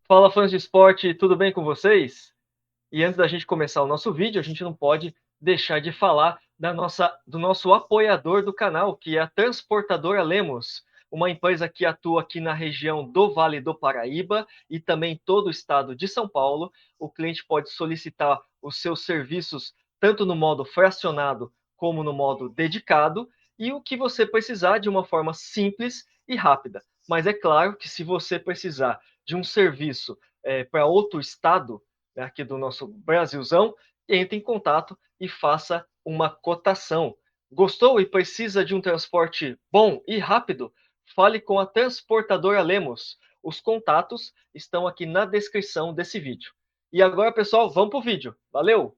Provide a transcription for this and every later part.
Fala, fãs de esporte, tudo bem com vocês? E antes da gente começar o nosso vídeo, a gente não pode deixar de falar do nosso apoiador do canal, que é a Transportadora Lemos, uma empresa que atua aqui na região do Vale do Paraíba e também em todo o estado de São Paulo. O cliente pode solicitar os seus serviços tanto no modo fracionado como no modo dedicado, e o que você precisar de uma forma simples e rápida. Mas é claro que se você precisar de um serviço para outro estado, né, aqui do nosso Brasilzão, entre em contato e faça uma cotação. Gostou e precisa de um transporte bom e rápido? Fale com a Transportadora Lemos. Os contatos estão aqui na descrição desse vídeo. E agora, pessoal, vamos para o vídeo. Valeu!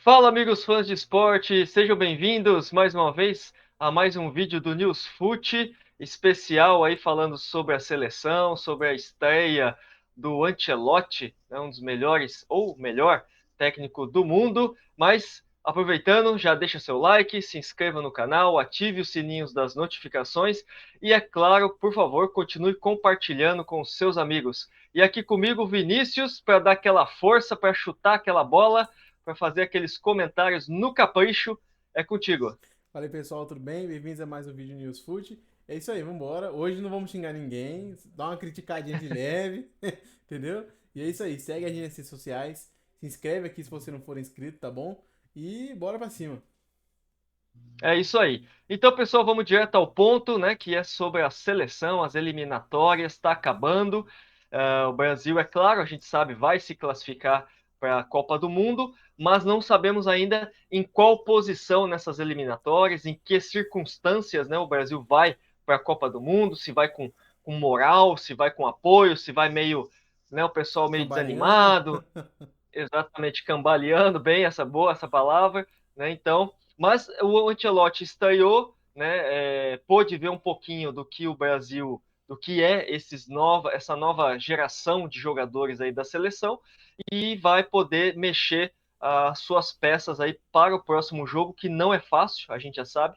Fala, amigos fãs de esporte, sejam bem-vindos mais uma vez a mais um vídeo do News Foot, especial aí falando sobre a seleção, sobre a estreia do Ancelotti, né, um dos melhores ou melhor técnico do mundo. Mas aproveitando, já deixa seu like, se inscreva no canal, ative os sininhos das notificações e, é claro, por favor, continue compartilhando com os seus amigos. E aqui comigo, Vinícius, para dar aquela força, para chutar aquela bola, para fazer aqueles comentários no capricho. É contigo. Fala aí pessoal, tudo bem? Bem-vindos a mais um vídeo News Foot. É isso aí, vambora. Hoje não vamos xingar ninguém, dá uma criticadinha de leve, entendeu? E é isso aí, segue a gente nas redes sociais, se inscreve aqui se você não for inscrito, tá bom? E bora pra cima. É isso aí. Então, pessoal, vamos direto ao ponto, né? Que é sobre a seleção, as eliminatórias, está acabando. O Brasil, é claro, a gente sabe, vai se classificar para a Copa do Mundo, mas não sabemos ainda em qual posição nessas eliminatórias, em que circunstâncias, né, o Brasil vai para a Copa do Mundo, se vai com moral, se vai com apoio, se vai meio, né, o pessoal meio Cambaleando. desanimado. Exatamente, cambaleando, bem essa boa essa palavra, né? Então, mas o Ancelotti estreou, né? Pôde ver um pouquinho do que o Brasil, do que é essa nova geração de jogadores aí da seleção, e vai poder mexer as suas peças aí para o próximo jogo, que não é fácil, a gente já sabe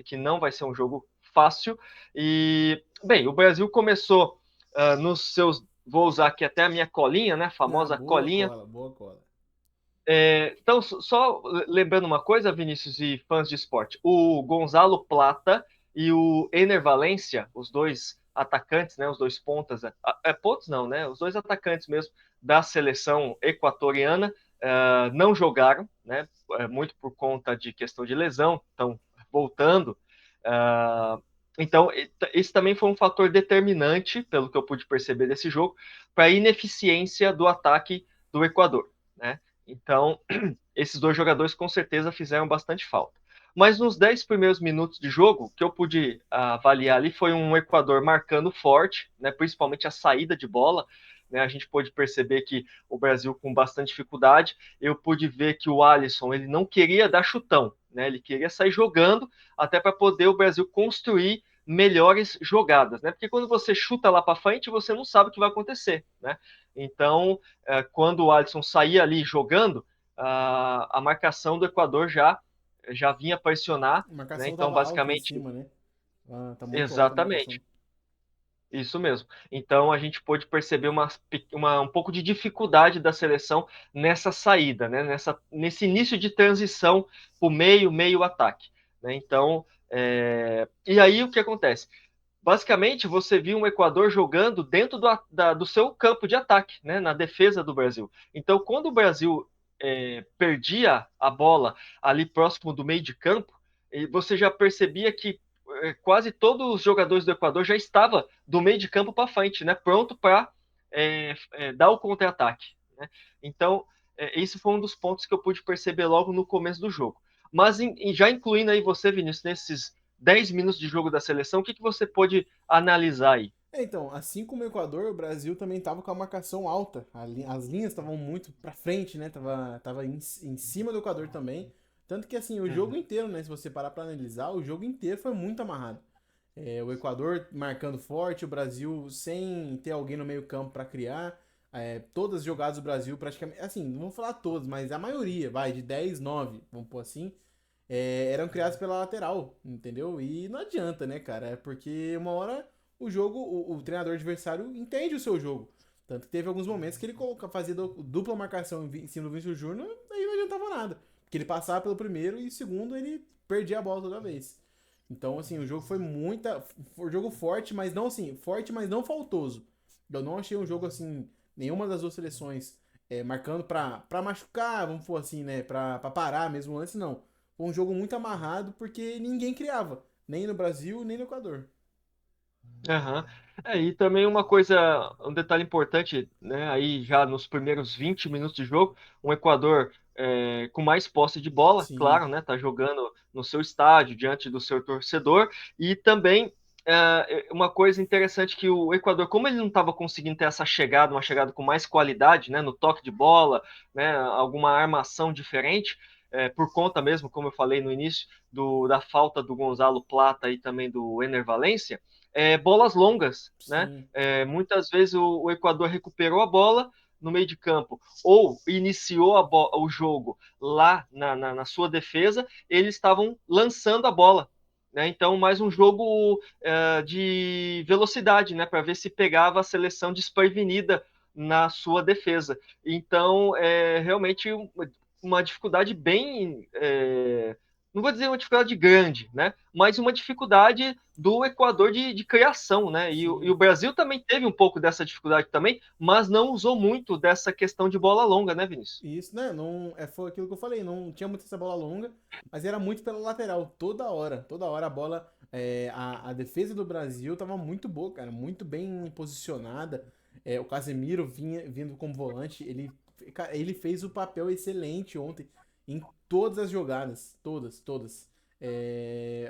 que não vai ser um jogo fácil. E bem, o Brasil começou nos seus, vou usar aqui até a minha colinha, né? A Ah, famosa boa colinha. cola, boa cola. Então, só lembrando uma coisa, Vinícius e fãs de esporte, o Gonzalo Plata e o Ener Valencia, os dois atacantes, né, os dois pontas, pontos não, né, os dois atacantes mesmo da seleção equatoriana, não jogaram, né, muito por conta de questão de lesão, estão voltando. Uh, então, esse também foi um fator determinante, pelo que eu pude perceber desse jogo, para a ineficiência do ataque do Equador, né? Então, esses dois jogadores com certeza fizeram bastante falta. Mas nos 10 primeiros minutos de jogo, o que eu pude avaliar ali foi um Equador marcando forte, né, principalmente a saída de bola. Né, a gente pôde perceber que o Brasil com bastante dificuldade. Eu pude ver que o Alisson ele não queria dar chutão, né, ele queria sair jogando até para poder o Brasil construir melhores jogadas, né? Porque quando você chuta lá para frente, você não sabe o que vai acontecer, né? Então, quando o Alisson saía ali jogando, a marcação do Equador já vinha pressionar, A né? marcação Então, tava alta em basicamente, cima, né? Ah, tá muito alta a marcação. exatamente, isso mesmo. Então, a gente pôde perceber um pouco de dificuldade da seleção nessa saída, né? Nesse início de transição para o meio ataque, né? Então, e aí o que acontece? Basicamente, você viu um Equador jogando dentro do seu campo de ataque, né, na defesa do Brasil. Então, quando o Brasil perdia a bola ali próximo do meio de campo, você já percebia que quase todos os jogadores do Equador já estavam do meio de campo para frente, né, pronto para dar o contra-ataque. Né? Então, esse foi um dos pontos que eu pude perceber logo no começo do jogo. Mas já incluindo aí você, Vinícius, nesses 10 minutos de jogo da seleção, o que você pôde analisar aí? Então, assim como o Equador, o Brasil também tava com a marcação alta. As linhas estavam muito pra frente, né? Tava em cima do Equador também. Tanto que, assim, o jogo Uhum. inteiro, né? Se você parar pra analisar, o jogo inteiro foi muito amarrado. O Equador marcando forte, o Brasil sem ter alguém no meio campo pra criar. Todas as jogadas do Brasil, praticamente, assim, não vou falar todas, mas a maioria, vai, de 10 9 vamos pôr assim, eram criadas pela lateral, entendeu? E não adianta, né, cara? É porque uma hora o jogo, o treinador adversário entende o seu jogo. Tanto que teve alguns momentos que ele fazia dupla marcação em cima do Vinícius Júnior, aí não adiantava nada. Porque ele passava pelo primeiro e segundo ele perdia a bola toda vez. Então, assim, o jogo foi um jogo forte, mas não assim, forte, mas não faltoso. Eu não achei um jogo assim, nenhuma das duas seleções marcando pra machucar, vamos for assim, né? Pra parar mesmo antes, não. Foi um jogo muito amarrado porque ninguém criava, nem no Brasil, nem no Equador. Aham. E também uma coisa, um detalhe importante, né? Aí já nos primeiros 20 minutos de jogo, um Equador com mais posse de bola, Sim, claro, né? Tá jogando no seu estádio, diante do seu torcedor, e também uma coisa interessante que o Equador, como ele não estava conseguindo ter essa chegada, uma chegada com mais qualidade, né? No toque de bola, né? Alguma armação diferente. Por conta mesmo, como eu falei no início, da falta do Gonzalo Plata e também do Ener Valencia, bolas longas, né? sim. Muitas vezes o Equador recuperou a bola no meio de campo ou iniciou o jogo lá na sua defesa, eles estavam lançando a bola. Né? Então, mais um jogo de velocidade, né? Para ver se pegava a seleção desprevenida na sua defesa. Então, realmente uma dificuldade bem. Não vou dizer uma dificuldade grande, né? Mas uma dificuldade do Equador de criação, né? E Sim. o Brasil também teve um pouco dessa dificuldade também, mas não usou muito dessa questão de bola longa, né, Vinícius? Isso, né? Não, foi aquilo que eu falei, não tinha muito essa bola longa, mas era muito pela lateral, toda hora a bola, a defesa do Brasil tava muito boa, cara, muito bem posicionada. O Casemiro vindo como volante, cara, ele fez o papel excelente ontem em todas as jogadas, todas.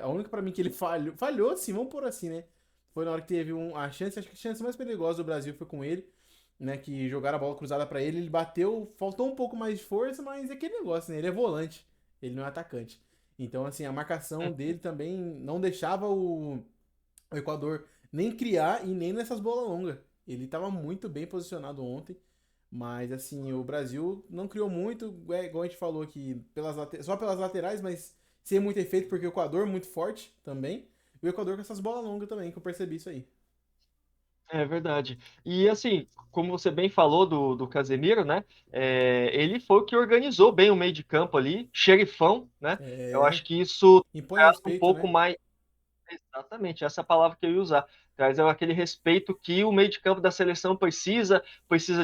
A única pra mim que ele falhou, sim, vamos por assim, né? Foi na hora que teve a chance, acho que a chance mais perigosa do Brasil foi com ele, né, que jogaram a bola cruzada pra ele, ele bateu, faltou um pouco mais de força, mas é aquele negócio, né, ele é volante, ele não é atacante. Então, assim, a marcação dele também não deixava o Equador nem criar e nem nessas bolas longas. Ele estava muito bem posicionado ontem, mas, assim, o Brasil não criou muito, igual a gente falou aqui, só pelas laterais, mas sem muito efeito, porque o Equador é muito forte também, e o Equador com essas bolas longas também, que eu percebi isso aí. É verdade. E assim, como você bem falou do Casemiro, né? Ele foi o que organizou bem o meio de campo ali, xerifão, né? Eu É, acho que isso impõe traz um respeito, pouco né? mais. Exatamente, essa é a palavra que eu ia usar. Traz aquele respeito que o meio de campo da seleção precisa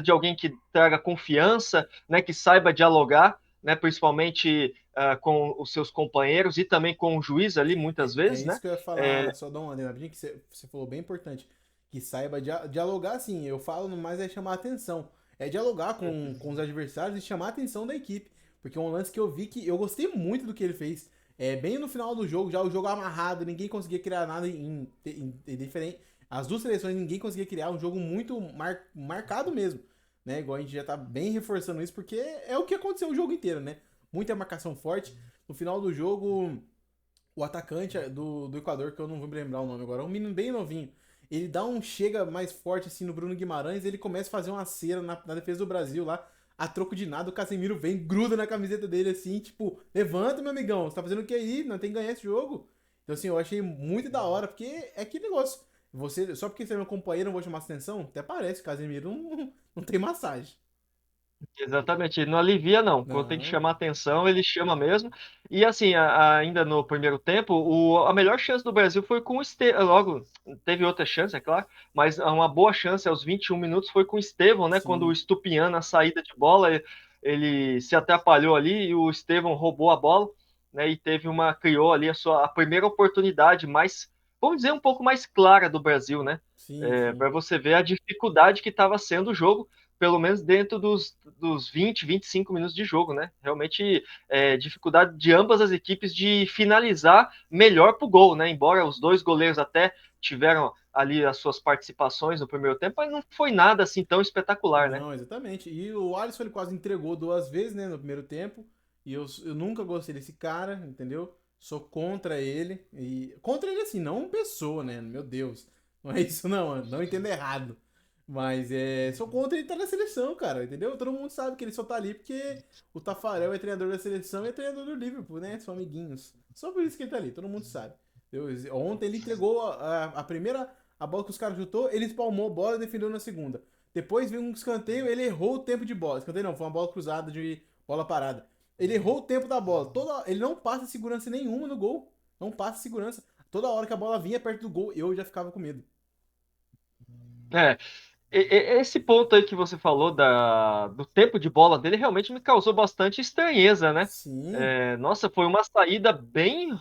de alguém que traga confiança, né, que saiba dialogar, né, principalmente com os seus companheiros e também com o juiz ali, muitas É vezes, isso né? que eu ia É, falar, só dar uma adendadinha que você falou bem importante. Que saiba dialogar, sim. Eu falo no mais é chamar atenção. É dialogar com os adversários e chamar a atenção da equipe. Porque é um lance que eu vi que eu gostei muito do que ele fez. Bem no final do jogo, já o jogo amarrado, ninguém conseguia criar nada em diferente. As duas seleções, ninguém conseguia criar um jogo muito marcado mesmo. Né? Igual a gente já tá bem reforçando isso, porque é o que aconteceu o jogo inteiro, né? Muita marcação forte. No final do jogo o atacante do Equador, que eu não vou me lembrar o nome agora, é um menino bem novinho. Ele dá um chega mais forte assim no Bruno Guimarães, ele começa a fazer uma cera na defesa do Brasil lá, a troco de nada, o Casemiro vem, gruda na camiseta dele assim, tipo, levanta, meu amigão, você tá fazendo o que aí? Não tem que ganhar esse jogo. Então assim, eu achei muito da hora, porque é aquele negócio. Só porque você é meu companheiro, não vou chamar sua atenção? Até parece, o Casemiro não tem massagem. exatamente, ele não alivia, não. Quando tem que Não, chamar atenção, ele chama mesmo. E assim, ainda no primeiro tempo, a melhor chance do Brasil foi com o Estevão. Logo, teve outra chance, é claro, mas uma boa chance aos 21 minutos foi com o Estevão, né? Quando o sim. Estupiñán, na saída de bola, ele se atrapalhou ali e o Estevão roubou a bola, né? E criou ali a primeira oportunidade mais, vamos dizer, um pouco mais clara do Brasil, né? Sim, sim. Para você ver a dificuldade que estava sendo o jogo pelo menos dentro dos 20, 25 minutos de jogo, né? Realmente dificuldade de ambas as equipes de finalizar melhor para o gol, né? Embora os dois goleiros até tiveram ali as suas participações no primeiro tempo, mas não foi nada assim tão espetacular, né? Não, exatamente. E o Alisson ele quase entregou duas vezes, né, no primeiro tempo. E eu nunca gostei desse cara, entendeu? Sou contra ele. E contra ele assim, não pessoa, né? Meu Deus. Não é isso não, mano. Não entenda errado. Mas sou contra ele estar na seleção, cara, entendeu? Todo mundo sabe que ele só tá ali porque o Tafarel é treinador da seleção e é treinador do Liverpool, né? São amiguinhos. Só por isso que ele tá ali, todo mundo sabe. Ontem ele entregou a primeira. A bola que os caras chutou, ele espalmou a bola e defendeu na segunda. Depois veio um escanteio, ele errou o tempo de bola. Escanteio não, foi uma bola cruzada de bola parada. Ele errou o tempo da bola. Ele não passa segurança nenhuma no gol. Não passa segurança. Toda hora que a bola vinha perto do gol, eu já ficava com medo. É, esse ponto aí que você falou do tempo de bola dele realmente me causou bastante estranheza, né? Sim, Nossa, foi uma saída bem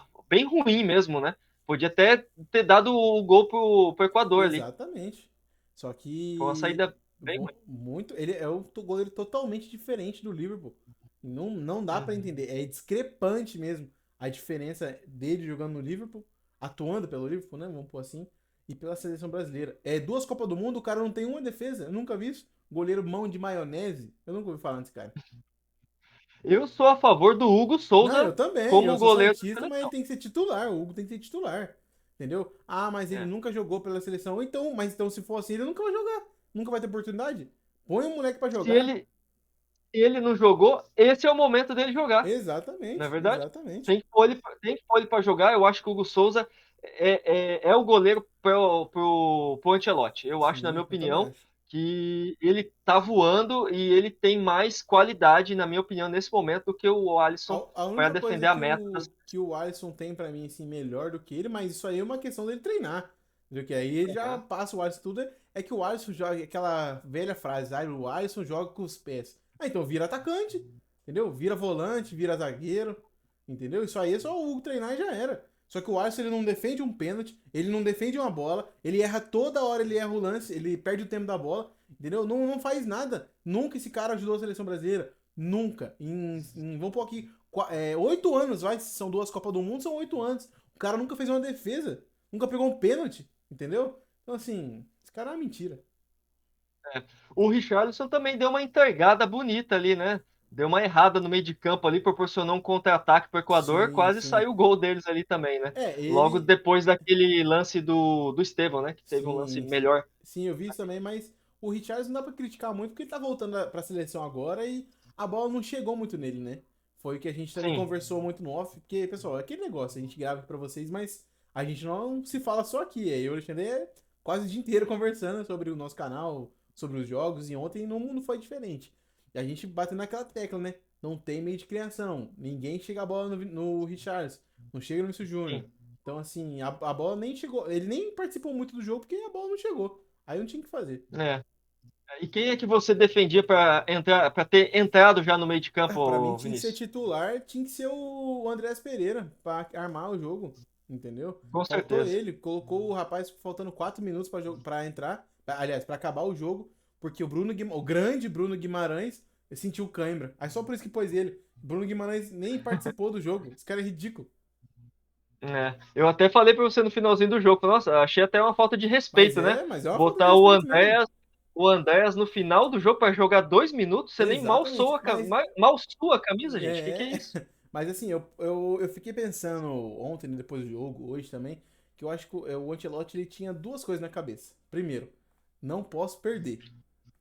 ruim mesmo, né? Podia até ter dado o gol pro Equador ali. exatamente. Só Foi uma que saída bem ruim. muito, ele é um goleiro totalmente diferente do Liverpool. Não dá pra Uhum. entender, é discrepante mesmo a diferença dele jogando no Liverpool, atuando pelo Liverpool, né, vamos pôr assim, e pela seleção brasileira. É duas Copas do Mundo, o cara não tem uma defesa, eu nunca vi isso. Goleiro mão de maionese, eu nunca ouvi falar desse cara. Eu sou a favor do Hugo Não, eu Souza também. Eu como sou goleiro da santista, mas ele seleção. tem que ser titular. O Hugo tem que ser titular. Entendeu? Ah, mas ele É. nunca jogou pela seleção. Então se for assim, ele nunca vai jogar. Nunca vai ter oportunidade. Põe um moleque pra Se jogar. ele, se ele não jogou, esse é o momento dele jogar, não é Exatamente, verdade? exatamente. Tem que pôr ele para jogar. Eu acho que o Hugo Souza é o goleiro pro Ancelotti. Eu acho, na minha Sim, eu também opinião, acho. que ele tá voando e ele tem mais qualidade, na minha opinião, nesse momento, do que o Alisson A para única coisa defender a meta. que o Alisson tem pra mim, assim, melhor do que ele, mas isso aí é uma questão dele treinar. Entendeu? Que aí ele já passa o Alisson tudo. É que o Alisson joga aquela velha frase, ah, o Alisson joga com os pés. Ah, então vira atacante, entendeu? Vira volante, vira zagueiro, entendeu? Isso aí é só o Hugo treinar e já era. Só que o Alisson ele não defende um pênalti, ele não defende uma bola, ele erra toda hora, ele erra o lance, ele perde o tempo da bola, entendeu? Não faz nada. Nunca esse cara ajudou a seleção brasileira. Nunca. Vamos pôr aqui, 8 anos, vai. Se são duas Copas do Mundo, são 8 anos. O cara nunca fez uma defesa. Nunca pegou um pênalti. Entendeu? Então, assim, esse cara é uma mentira. O Richarlison também deu uma entregada bonita ali, né? Deu uma errada no meio de campo ali, proporcionou um contra-ataque para o Equador, Sim, quase sim. saiu o gol deles ali também, né? Logo Ele. depois daquele lance do Estevão, né? Que teve um lance Sim, melhor. sim, eu vi isso também, mas o Richarlison não dá pra criticar muito porque ele tá voltando pra seleção agora e a bola não chegou muito nele, né? Foi o que a gente também Sim, conversou muito no off, porque, pessoal, é aquele negócio, a gente grava pra vocês, mas a gente não se fala só aqui. Aí eu e o Alexandre é quase o dia inteiro conversando sobre o nosso canal, sobre os jogos, e ontem não foi diferente. E a gente bateu naquela tecla, né? Não tem meio de criação. Ninguém chega a bola no Richarlison. Não chega no Vinícius Júnior. sim. Então, assim, a bola nem chegou. Ele nem participou muito do jogo porque a bola não chegou. Aí não tinha o que fazer. É. E quem é que você defendia para entrar, para ter entrado já no meio de Pra mim campo, tinha que ser Vinícius? titular, tinha que ser o Andrés Pereira pra armar o jogo. Entendeu? Com Faltou certeza. ele, colocou o rapaz faltando 4 minutos pra entrar. Aliás, pra acabar o jogo, porque o grande Bruno Guimarães sentiu cãibra. Aí só por isso que pôs ele. Bruno Guimarães nem participou do jogo. Esse cara é ridículo. É. Eu até falei para você no finalzinho do jogo, nossa, achei até uma falta de respeito, né? Mas é uma falta de Botar respeito mesmo. O Andréas no final do jogo para jogar 2 minutos, você nem mal Exatamente. soa, mal sua a camisa, gente. Que é É. isso? Mas assim, eu fiquei pensando ontem, né, depois do jogo, hoje também, que eu acho que o Ancelotti ele tinha duas coisas na cabeça. Primeiro, não posso perder.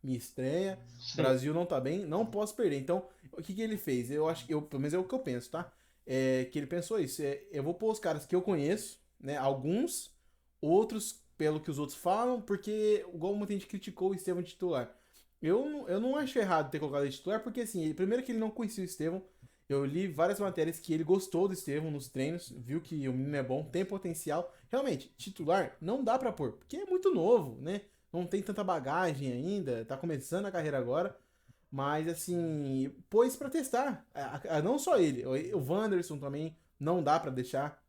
Minha estreia, Sim, Brasil não tá bem, não posso perder. Então, o que ele fez? Eu acho que pelo menos é o que eu penso, tá? É que ele pensou isso. Eu vou pôr os caras que eu conheço, né? Alguns, outros pelo que os outros falam, porque igual muita gente criticou o Estevão titular. Eu não acho errado ter colocado ele titular, porque assim, primeiro que ele não conhecia o Estevão, eu li várias matérias que ele gostou do Estevão nos treinos, viu que o menino é bom, tem potencial. Realmente, titular não dá pra pôr, porque é muito novo, né? Não tem tanta bagagem ainda, tá começando a carreira agora. Mas assim, pôs pra testar. Não só ele, o Wanderson também não dá pra deixar.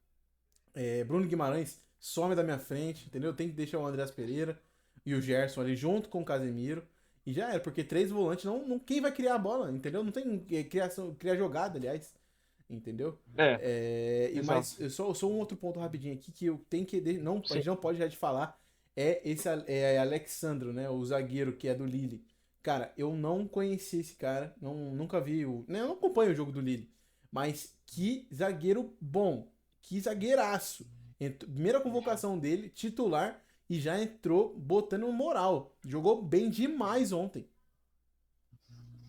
Bruno Guimarães some da minha frente, entendeu? Tem que deixar o Andreas Pereira e o Gerson ali junto com o Casemiro. E já era, porque três volantes quem vai criar a bola, entendeu? Não tem criação, criar jogada, aliás, entendeu? é, Mas exato. só um outro ponto rapidinho aqui que eu tenho que não, a Sim. gente não pode deixar de falar é Alexandro, né? O zagueiro que é do Lille. Cara, eu não conheci esse cara, nunca vi né, eu não acompanho o jogo do Lille, mas que zagueiro bom, que zagueiraço. Primeira convocação dele, titular, e já entrou botando moral. Jogou bem demais ontem.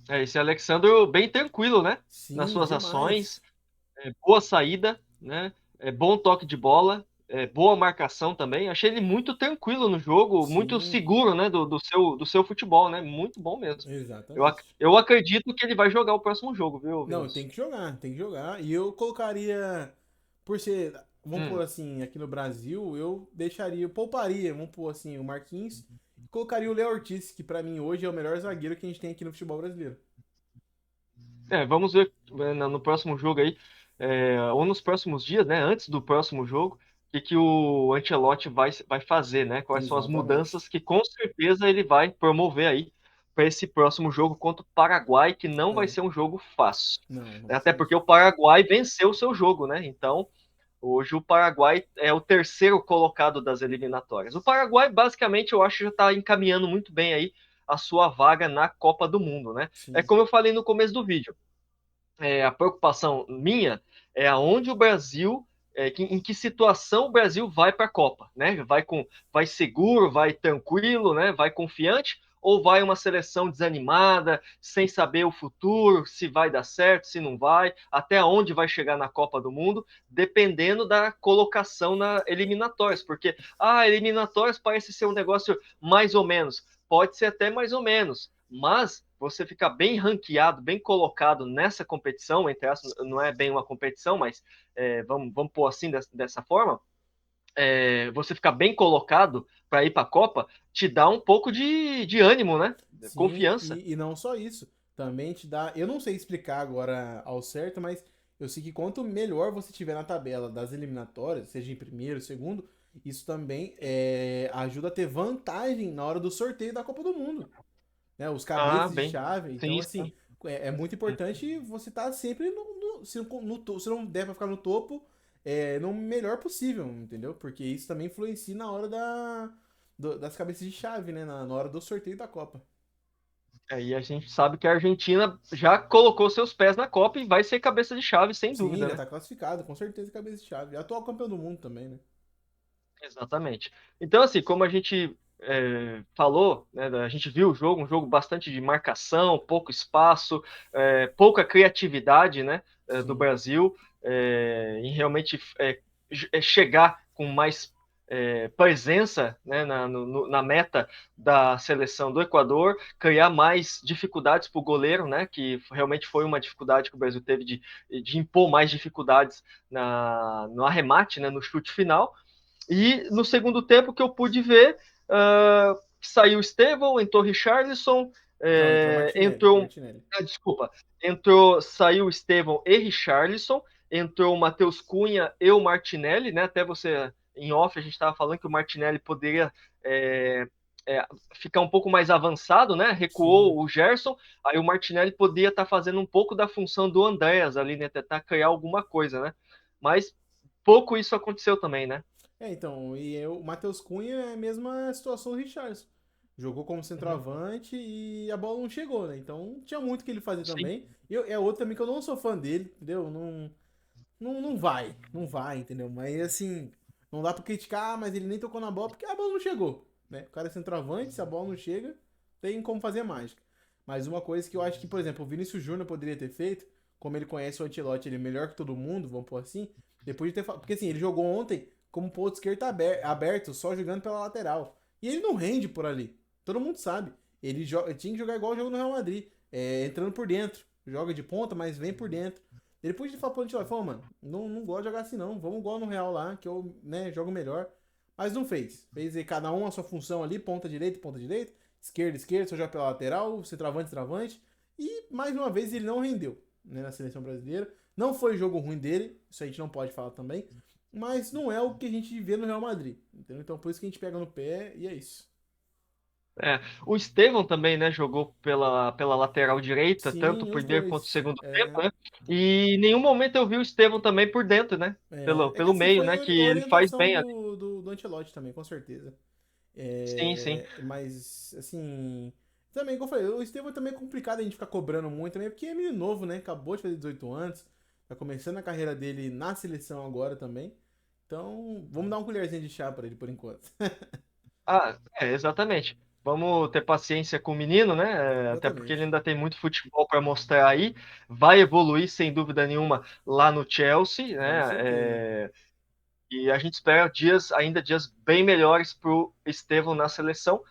Esse Alexandre bem tranquilo, né? Nas Sim, suas demais. ações, boa saída, né? Bom toque de bola. boa marcação também. Achei ele muito tranquilo no jogo, muito Sim, seguro, né, do seu futebol, né? Muito bom mesmo. exatamente. Eu acredito que ele vai jogar o próximo jogo, viu, Não, Vinícius? tem que jogar. E eu colocaria, por ser, vamos pôr Hum. assim, aqui no Brasil, eu deixaria, eu pouparia, vamos pôr assim, o Marquinhos, e colocaria o Léo Ortiz, que pra mim hoje é o melhor zagueiro que a gente tem aqui no futebol brasileiro. Vamos ver no próximo jogo aí, ou nos próximos dias, né, antes do próximo jogo, que o Ancelotti vai fazer, né? Quais são as Exatamente. mudanças que com certeza ele vai promover aí para esse próximo jogo contra o Paraguai, que não vai É, ser um jogo fácil. não vai Até ser porque mesmo. o Paraguai venceu o seu jogo, né? Então, hoje o Paraguai é o terceiro colocado das eliminatórias. O Paraguai, basicamente, eu acho que já está encaminhando muito bem aí a sua vaga na Copa do Mundo, né? É Sim, como eu falei no começo do vídeo, a preocupação minha é aonde o Brasil, em que situação o Brasil vai para a Copa, né? Vai seguro, vai tranquilo, né? Vai confiante, ou vai uma seleção desanimada, sem saber o futuro, se vai dar certo, se não vai, até onde vai chegar na Copa do Mundo, dependendo da colocação na eliminatórias, porque eliminatórias parece ser um negócio mais ou menos, pode ser até mais ou menos, mas você ficar bem ranqueado, bem colocado nessa competição, entre aspas, não é bem uma competição, mas vamos pôr assim dessa forma, você ficar bem colocado para ir para a Copa, te dá um pouco de ânimo, né? sim, Confiança. e não só isso. Também te dá. Eu não sei explicar agora ao certo, mas eu sei que quanto melhor você tiver na tabela das eliminatórias, seja em primeiro, segundo, isso também ajuda a ter vantagem na hora do sorteio da Copa do Mundo. Né? Os Ah, cabeças de bem, chave. Então, sim, assim, sim. é muito importante você estar sempre se não der pra ficar no topo, no melhor possível, entendeu? Porque isso também influencia na hora das cabeças de chave, né? Na hora do sorteio da Copa. Aí a gente sabe que a Argentina já colocou seus pés na Copa e vai ser cabeça de chave, sem Sim, dúvida, já né? tá classificado, com certeza cabeça de chave. É atual campeão do mundo também, né? Exatamente. Então, assim, como a gente falou, né, a gente viu o jogo, um jogo bastante de marcação, pouco espaço, pouca criatividade, né, do Sim. Brasil, em realmente chegar com mais presença, né, na meta da seleção do Equador, criar mais dificuldades para o goleiro, né, que realmente foi uma dificuldade que o Brasil teve de impor mais dificuldades no arremate, né, no chute final. E no segundo tempo que eu pude ver, saiu Estevão, entrou Richarlison, Não, entrou Martinelli. entrou. Martinelli. Desculpa, saiu Estevão e Richarlison, entrou o Matheus Cunha e o Martinelli, né? Até você, em off, a gente estava falando que o Martinelli poderia ficar um pouco mais avançado, né? Sim. Recuou o Gerson, aí o Martinelli podia estar fazendo um pouco da função do Andréas ali, né? Tentar criar alguma coisa, né? Mas pouco isso aconteceu também, né? Então, o Matheus Cunha é a mesma situação do Richarlison. Jogou como Uhum. centroavante e a bola não chegou, né? Então tinha muito que ele fazer Sim. também. É outro também que eu não sou fã dele, entendeu? Não vai, não vai, entendeu? Mas assim, não dá pra criticar, mas ele nem tocou na bola porque a bola não chegou, né? O cara é centroavante, se a bola não chega, tem como fazer mágica. Mas uma coisa que eu acho que, por exemplo, o Vinícius Júnior poderia ter feito, como ele conhece o Ancelotti, ele é melhor que todo mundo, vamos pôr assim, depois de ter. Porque assim, ele jogou ontem como ponto esquerdo aberto, só jogando pela lateral. E ele não rende por ali. Todo mundo sabe. Ele tinha que jogar igual o jogo no Real Madrid, entrando por dentro. Joga de ponta, mas vem por dentro. Ele podia falar pro Ancelotti, falou, mano, não gosto de jogar assim não, vamos igual no Real lá, que eu, né, jogo melhor. Mas não fez. Fez aí cada um a sua função ali, ponta direita, esquerda, esquerda, só joga pela lateral, centroavante, centroavante. E mais uma vez ele não rendeu, né, na seleção brasileira. Não foi jogo ruim dele, isso a gente não pode falar também. Mas não é o que a gente vê no Real Madrid. Entendeu? Então por isso que a gente pega no pé e é isso. O Estevão também, né, jogou pela lateral direita, tanto o Sim, os primeiro quanto o dois. segundo tempo, né? E em nenhum momento eu vi o Estevão também por dentro, né? É que Pelo assim, meio, foi né? Que a ele faz orientação bem ali. do Ancelotti também, com certeza. Sim, sim. Mas, assim. Também, como eu falei, o Estevão também é complicado a gente ficar cobrando muito também, porque é menino novo, né? Acabou de fazer 18 anos. Tá começando a carreira dele na seleção agora também. Então, vamos dar uma colherzinha de chá pra ele por enquanto. Exatamente. Vamos ter paciência com o menino, né? Até porque ele Exatamente. ainda tem muito futebol para mostrar aí. Vai evoluir, sem dúvida nenhuma, lá no Chelsea, Com certeza. né? E a gente espera ainda dias bem melhores para o Estevão na seleção.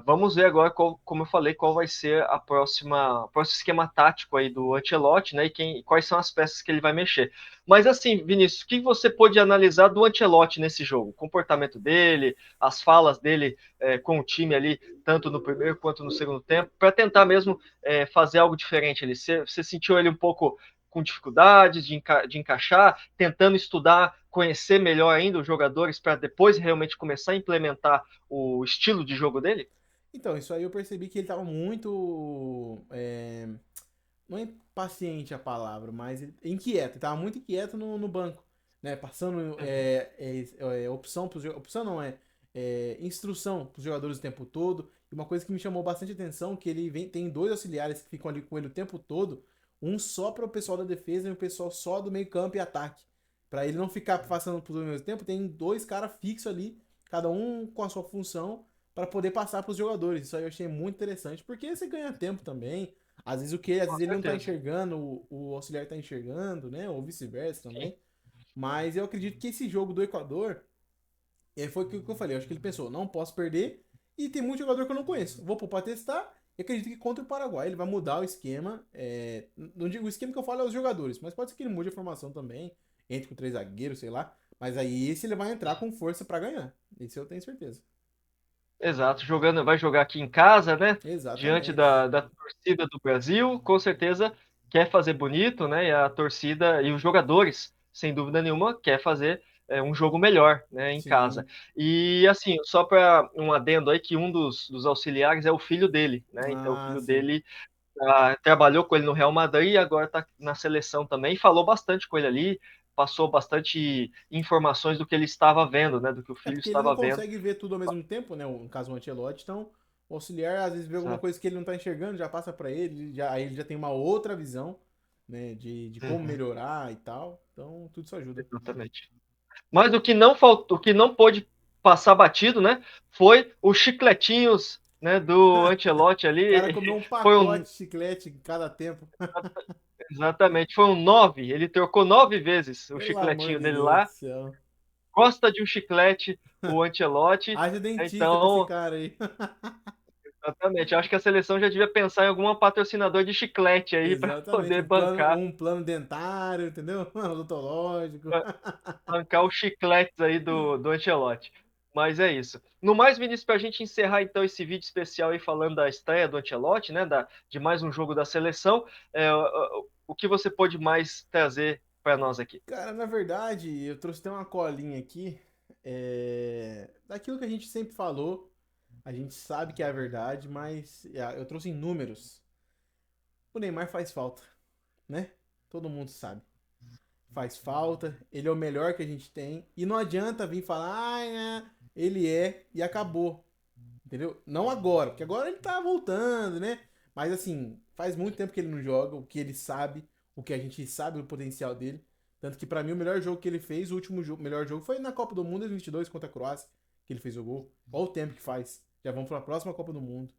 Vamos ver agora, como eu falei, qual vai ser o próximo esquema tático aí do Ancelotti, né? E quais são as peças que ele vai mexer. Mas assim, Vinícius, o que você pôde analisar do Ancelotti nesse jogo? O comportamento dele, as falas dele com o time ali, tanto no primeiro quanto no segundo tempo, para tentar mesmo fazer algo diferente ali. Você sentiu ele um pouco com dificuldades de encaixar, tentando estudar, conhecer melhor ainda os jogadores para depois realmente começar a implementar o estilo de jogo dele? Então, isso aí eu percebi que ele tava muito. Não é impaciente a palavra, mas inquieto. Ele tava muito inquieto no banco, né? Passando Uhum. opção pros, opção não instrução para os jogadores o tempo todo. E uma coisa que me chamou bastante atenção que tem dois auxiliares que ficam ali com ele o tempo todo, um só para o pessoal da defesa e um pessoal só do meio campo e ataque. Para ele não ficar passando por dois ao mesmo tempo, tem dois caras fixos ali, cada um com a sua função para poder passar para os jogadores. Isso aí eu achei muito interessante, porque você ganha tempo também. Às Com vezes ele não tá certeza. enxergando, o auxiliar tá enxergando, né? Ou vice-versa Sim. também. Mas eu acredito que esse jogo do Equador, foi o que eu falei. Eu acho que ele pensou, não posso perder. E tem muito jogador que eu não conheço. Vou pôr pra testar. E acredito que contra o Paraguai ele vai mudar o esquema. Não digo o esquema que eu falo é os jogadores, mas pode ser que ele mude a formação também. Entre com três zagueiros, sei lá. Mas aí esse ele vai entrar com força pra ganhar. Isso eu tenho certeza. Exato, vai jogar aqui em casa, né? Diante Exatamente. da torcida do Brasil, com certeza quer fazer bonito, né? E a torcida e os jogadores, sem dúvida nenhuma, quer fazer um jogo melhor, né? Em casa. Sim. E assim, só para um adendo aí, que um dos auxiliares é o filho dele, né? Então o Ah, filho sim. dele trabalhou com ele no Real Madrid e agora está na seleção também. Falou bastante com ele ali, passou bastante informações do que ele estava vendo, né? Do que o É filho porque ele não estava vendo. consegue ver tudo ao mesmo tempo, né? No caso, o Ancelotti. Então, o auxiliar às vezes vê alguma Exato. coisa que ele não tá enxergando, já passa pra ele, aí ele já tem uma outra visão, né? De como Uhum, melhorar e tal. Então, tudo isso ajuda. exatamente. Mas o que não faltou, o que não pôde passar batido, né, foi os chicletinhos, né, do Ancelotti O cara ali. comeu um Foi um, pacote de chiclete em cada tempo. exatamente, foi um 9. Ele trocou 9 vezes o Pelo amor chicletinho de dele Deus do lá. céu. Gosta de um chiclete, o Ancelotti. Haja dentista pra esse Então, cara aí. exatamente, acho que a seleção já devia pensar em algum patrocinador de chiclete aí para Exatamente, poder bancar, um plano dentário, entendeu? Odontológico. bancar os chicletes aí do Ancelotti. Mas é isso. No mais, Vinícius, para a gente encerrar então esse vídeo especial aí falando da estreia do Ancelotti, né, de mais um jogo da seleção, o que você pode mais trazer para nós aqui? Cara, na verdade, eu trouxe até uma colinha aqui, daquilo que a gente sempre falou. A gente sabe que é a verdade, mas eu trouxe em números. O Neymar faz falta, né? Todo mundo sabe. Faz falta, ele é o melhor que a gente tem. E não adianta vir falar, ele é, e acabou. Entendeu? Não agora, porque agora ele tá voltando, né? Mas assim, faz muito tempo que ele não joga, o que ele sabe, o que a gente sabe do potencial dele. Tanto que pra mim o melhor jogo que ele fez, o último jogo, melhor jogo foi na Copa do Mundo 2022 contra a Croácia, que ele fez o gol. Olha o tempo que faz. Já vamos pra próxima Copa do Mundo,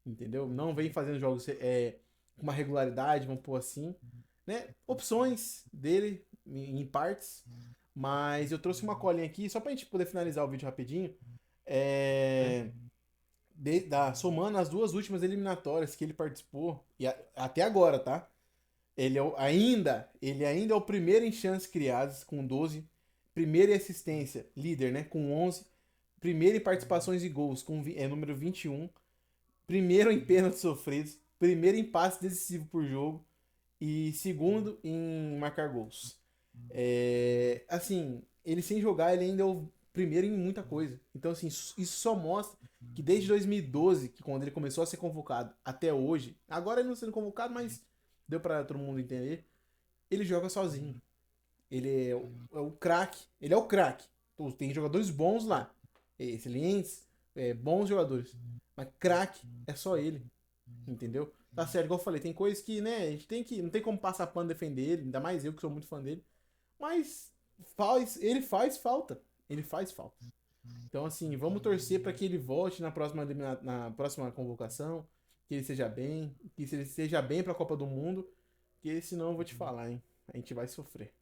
entendeu? Não vem fazendo jogos com uma regularidade, vamos pôr assim, né? Opções dele em partes, mas eu trouxe uma colinha aqui só pra gente poder finalizar o vídeo rapidinho. É, somando as duas últimas eliminatórias que ele participou, até agora, tá? Ele ainda é o primeiro em chances criadas, com 12. Primeiro em assistência, líder, né? Com 11. Primeiro em participações e gols, número 21. Primeiro em pênaltis sofridos. Primeiro em passe decisivo por jogo. E segundo em marcar gols. Assim, ele sem jogar, ele ainda é o primeiro em muita coisa. Então, assim, isso só mostra que desde 2012, que quando ele começou a ser convocado, até hoje, agora ele não sendo convocado, mas deu pra todo mundo entender, ele joga sozinho. Ele é o craque. Ele é o craque. Tem jogadores bons lá. Excelentes, bons jogadores. Mas craque é só ele. Entendeu? Tá certo, igual eu falei, tem coisas que, né, a gente tem que. Não tem como passar pano defender ele, ainda mais eu que sou muito fã dele. Mas ele faz falta. Ele faz falta. Então, assim, vamos torcer para que ele volte na próxima convocação, que ele seja bem, que ele seja bem para a Copa do Mundo, que senão eu vou te falar, hein? A gente vai sofrer.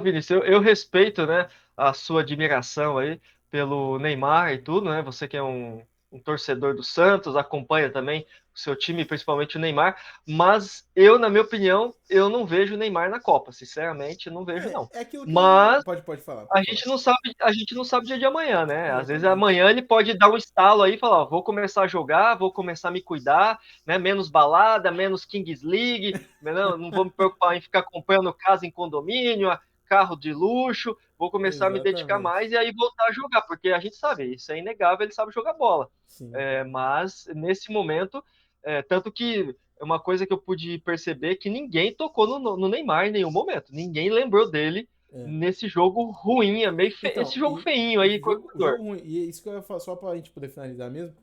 Vinícius, eu respeito, né, a sua admiração aí pelo Neymar e tudo, né? Você que é um torcedor do Santos, acompanha também o seu time, principalmente o Neymar, mas eu, na minha opinião, eu não vejo o Neymar na Copa, sinceramente, não vejo não. É aquilo que eu. Mas Pode falar, a pode falar. gente não sabe, a gente não sabe o dia de amanhã, né? Às vezes Exatamente. amanhã ele pode dar um estalo aí e falar, ó, vou começar a jogar, vou começar a me cuidar, né? Menos balada, menos Kings League, não vou me preocupar em ficar comprando casa em condomínio, carro de luxo, vou começar a me dedicar Exatamente. mais e aí voltar a jogar, porque a gente sabe, isso é inegável, ele sabe jogar bola. Sim. Mas nesse momento, tanto que é uma coisa que eu pude perceber que ninguém tocou no Neymar em nenhum momento, ninguém lembrou dele É. nesse jogo ruim, esse Então, jogo feinho aí com o o Equador. jogo ruim, e é isso que eu ia falar, só pra gente poder finalizar mesmo.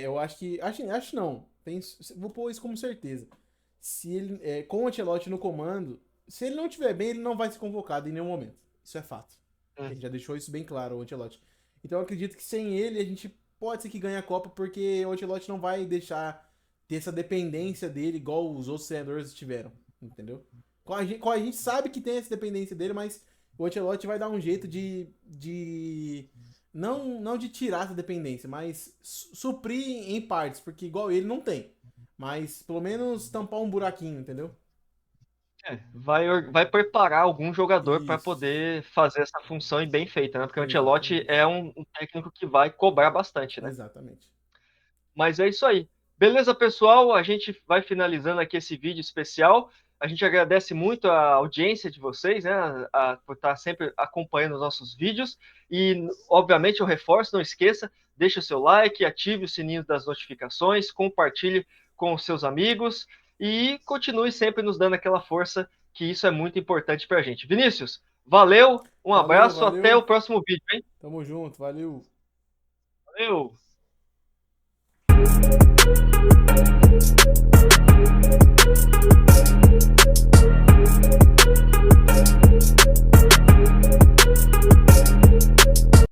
Eu acho que. Acho não. Vou pôr isso como certeza. Se ele. Com o Ancelotti no comando, se ele não estiver bem, ele não vai ser convocado em nenhum momento. Isso é fato. Ele já deixou isso bem claro, o Ancelotti. Então eu acredito que sem ele a gente pode ser que ganhe a Copa, porque o Ancelotti não vai deixar ter essa dependência dele igual os outros treinadores tiveram. Entendeu? A gente sabe que tem essa dependência dele, mas o Ancelotti vai dar um jeito de não de tirar essa dependência, mas suprir em partes, porque igual ele não tem. Mas pelo menos tampar um buraquinho, entendeu? Vai preparar algum jogador para Isso, poder fazer essa função e bem feita, né? Porque o Ancelotti exatamente. é um técnico que vai cobrar bastante, né? Exatamente. Mas é isso aí. Beleza, pessoal? A gente vai finalizando aqui esse vídeo especial. A gente agradece muito a audiência de vocês, né? Por estar sempre acompanhando os nossos vídeos. E, obviamente, eu reforço, não esqueça, deixe o seu like, ative o sininho das notificações, compartilhe com os seus amigos e continue sempre nos dando aquela força, que isso é muito importante para a gente. Vinícius, valeu, um Valeu, abraço, até o valeu. próximo vídeo, hein? Tamo junto, valeu. Valeu!